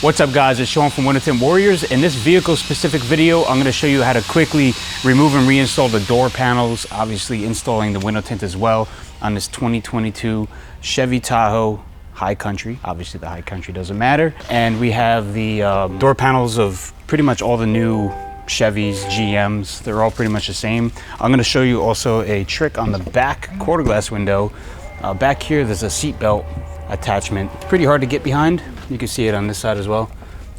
What's up guys, it's Sean from Tint Warriors. In this vehicle specific video, I'm going to show you how to quickly remove and reinstall the door panels, obviously installing the window tint as well on this 2022 Chevy Tahoe High Country. Obviously the High Country doesn't matter. And we have the door panels of pretty much all the new Chevys, GMs. They're all pretty much the same. I'm going to show you also a trick on the back quarter glass window. Back here there's a seat belt attachment. Pretty hard to get behind. You can see it on this side as well.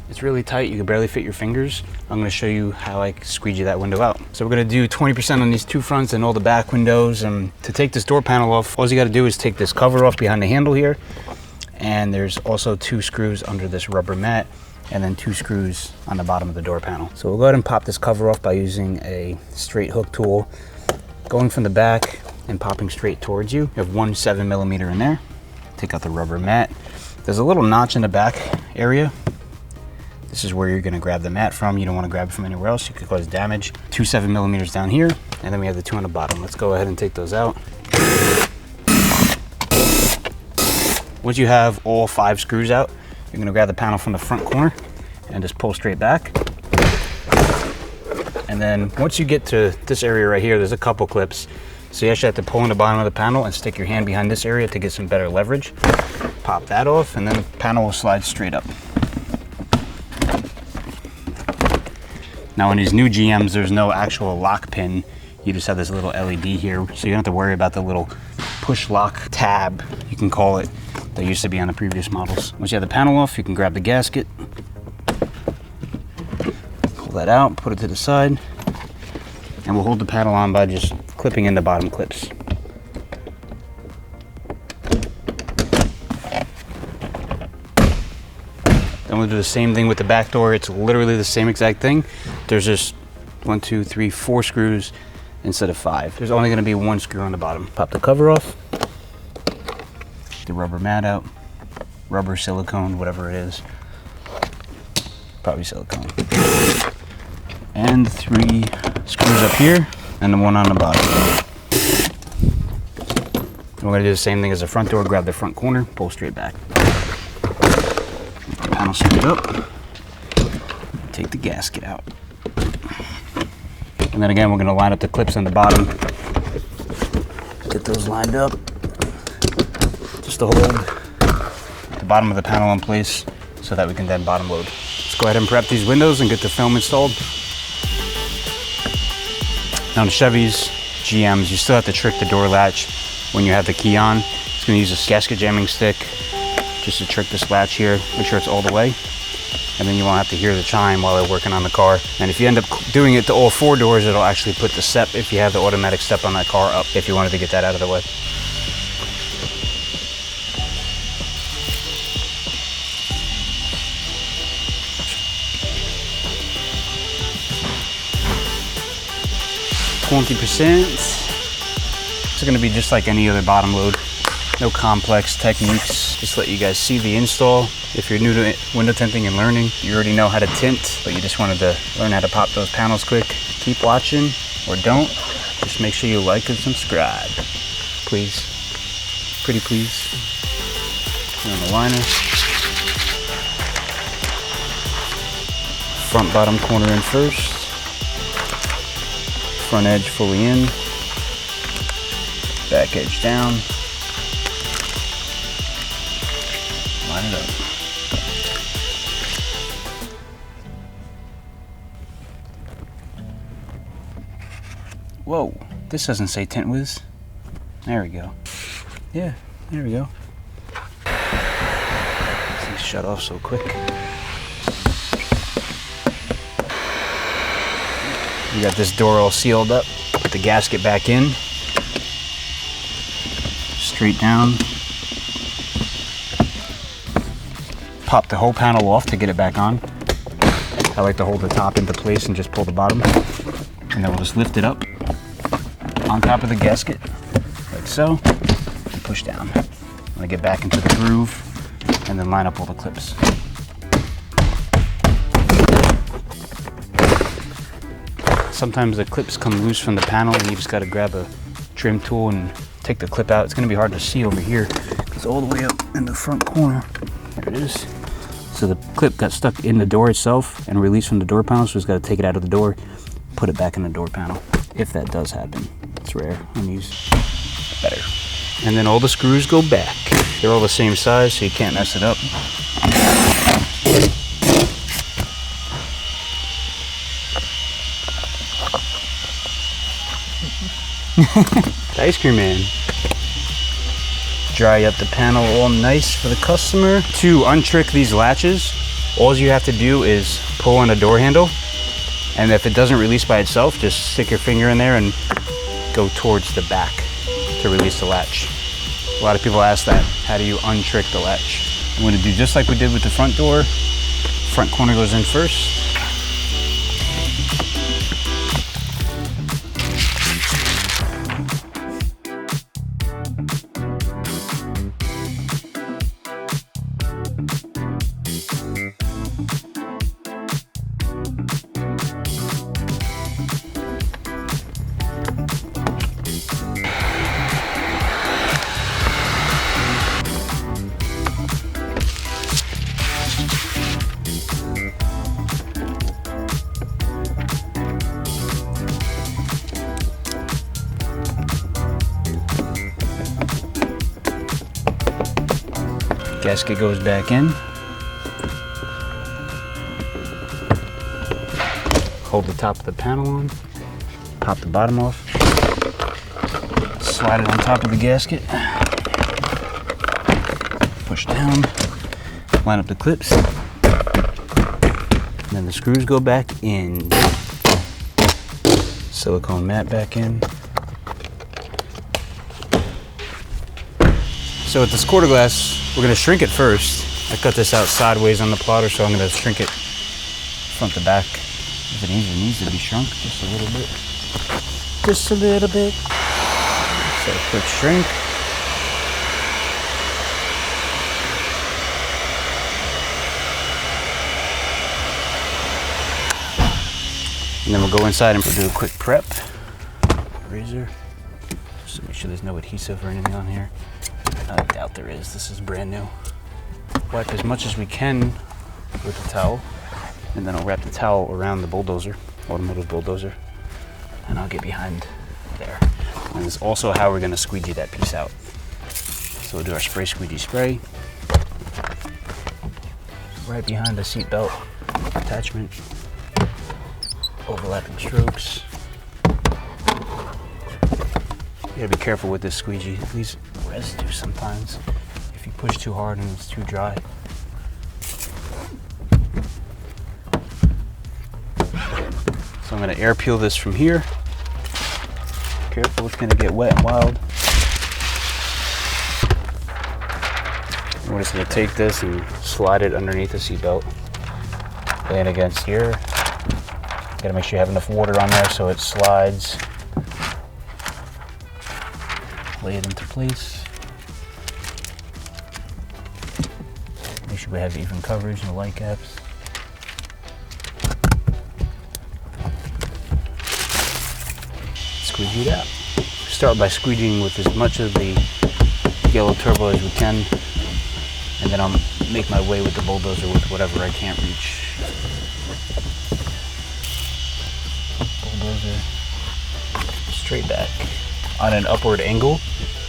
It's really tight, you can barely fit your fingers. I'm gonna show you how I squeegee that window out. So we're gonna do 20% on these two fronts and all the back windows. And to take this door panel off, all you gotta do is take this cover off behind the handle here. And there's also 2 screws under this rubber mat and then 2 screws on the bottom of the door panel. So we'll go ahead and pop this cover off by using a straight hook tool. Going from the back and popping straight towards you. You have 1 7mm in there. Take out the rubber mat. There's a little notch in the back area. This is where you're gonna grab the mat from. You don't wanna grab it from anywhere else. You could cause damage. 2 7mm down here, and then we have the 2 on the bottom. Let's go ahead and take those out. Once you have all 5 screws out, you're gonna grab the panel from the front corner and just pull straight back. And then once you get to this area right here, there's a couple clips. So you actually have to pull in the bottom of the panel and stick your hand behind this area to get some better leverage. Pop that off, and then the panel will slide straight up. Now in these new GMs, there's no actual lock pin. You just have this little LED here, so you don't have to worry about the little push lock tab, you can call it, that used to be on the previous models. Once you have the panel off, you can grab the gasket, pull that out, put it to the side, and we'll hold the panel on by just clipping in the bottom clips. Then we'll do the same thing with the back door. It's literally the same exact thing. There's just 1, 2, 3, 4 screws instead of 5. There's only gonna be 1 screw on the bottom. Pop the cover off, the rubber mat out, rubber, silicone, whatever it is. Probably silicone. And the 3 screws up here and the 1 on the bottom. And we're gonna do the same thing as the front door. Grab the front corner, pull straight back. Panel straight up. Take the gasket out. And then again, we're gonna line up the clips on the bottom. Get those lined up. Just to hold the bottom of the panel in place so that we can then bottom load. Let's go ahead and prep these windows and get the film installed. Now on the Chevys, GMs, you still have to trick the door latch when you have the key on. It's gonna use a gasket jamming stick just to trick this latch here, make sure it's all the way. And then you won't have to hear the chime while they're working on the car. And if you end up doing it to all 4 doors, it'll actually put the step, if you have the automatic step on that car, up, if you wanted to get that out of the way. It's gonna be just like any other bottom load. No complex techniques, just let you guys see the install. If you're new to window tinting and learning, you already know how to tint, but you just wanted to learn how to pop those panels quick. Keep watching, or don't. Just make sure you like and subscribe. Please. Pretty please. Put on the liner. Front bottom corner in first. Front edge fully in. Back edge down. Line it up. Whoa, this doesn't say Tint Whiz. There we go. Yeah, there we go. Things shut off so quick. You got this door all sealed up. Put the gasket back in. Straight down. Pop the whole panel off to get it back on. I like to hold the top into place and just pull the bottom. And then we'll just lift it up on top of the gasket, like so, and push down. I'm gonna get back into the groove and then line up all the clips. Sometimes the clips come loose from the panel and you just gotta grab a trim tool and take the clip out. It's gonna be hard to see over here. It's all the way up in the front corner. There it is. So the clip got stuck in the door itself and released from the door panel, so we just got to take it out of the door, put it back in the door panel. If that does happen. It's rare. I'm used better. And then all the screws go back. They're all the same size, so you can't mess it up. The ice cream man. Dry up the panel all nice for the customer. To untrick these latches, all you have to do is pull on a door handle, and if it doesn't release by itself, just stick your finger in there and go towards the back to release the latch. A lot of people ask that, how do you untrick the latch? I'm going to do just like we did with the front door. Front corner goes in first. Gasket goes back in. Hold the top of the panel on. Pop the bottom off. Slide it on top of the gasket. Push down. Line up the clips. And then the screws go back in. Silicone mat back in. So with this quarter glass, we're going to shrink it first. I cut this out sideways on the plotter, so I'm going to shrink it front to back. If it needs to be shrunk just a little bit. Just a little bit. So quick shrink. And then we'll go inside and do a quick prep. Razor. Just to make sure there's no adhesive or anything on here. I doubt there is. This is brand new. Wipe as much as we can with the towel, and then I'll wrap the towel around the bulldozer, automotive bulldozer, and I'll get behind there. And this is also how we're going to squeegee that piece out. So we'll do our spray squeegee spray right behind the seat belt attachment, overlapping strokes. You gotta be careful with this squeegee. These residue sometimes if you push too hard and it's too dry. So I'm gonna air peel this from here. Careful, it's gonna get wet and wild. We're just gonna take this and slide it underneath the seatbelt. Lay it against here. Gotta make sure you have enough water on there so it slides. Lay it into place. Make sure we have even coverage in the light caps. Squeegee it out. Start by squeegeeing with as much of the yellow turbo as we can, and then I'll make my way with the bulldozer with whatever I can't reach. Bulldozer straight back on an upward angle.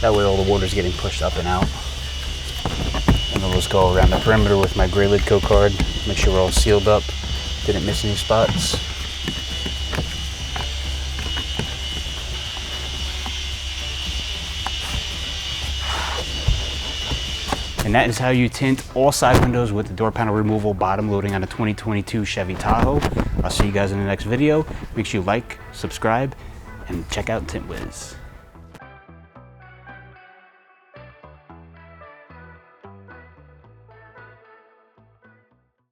That way all the water's getting pushed up and out. And then we'll just go around the perimeter with my gray lid coat card. Make sure we're all sealed up. Didn't miss any spots. And that is how you tint all side windows with the door panel removal bottom loading on a 2022 Chevy Tahoe. I'll see you guys in the next video. Make sure you like, subscribe, and check out Tint Wiz.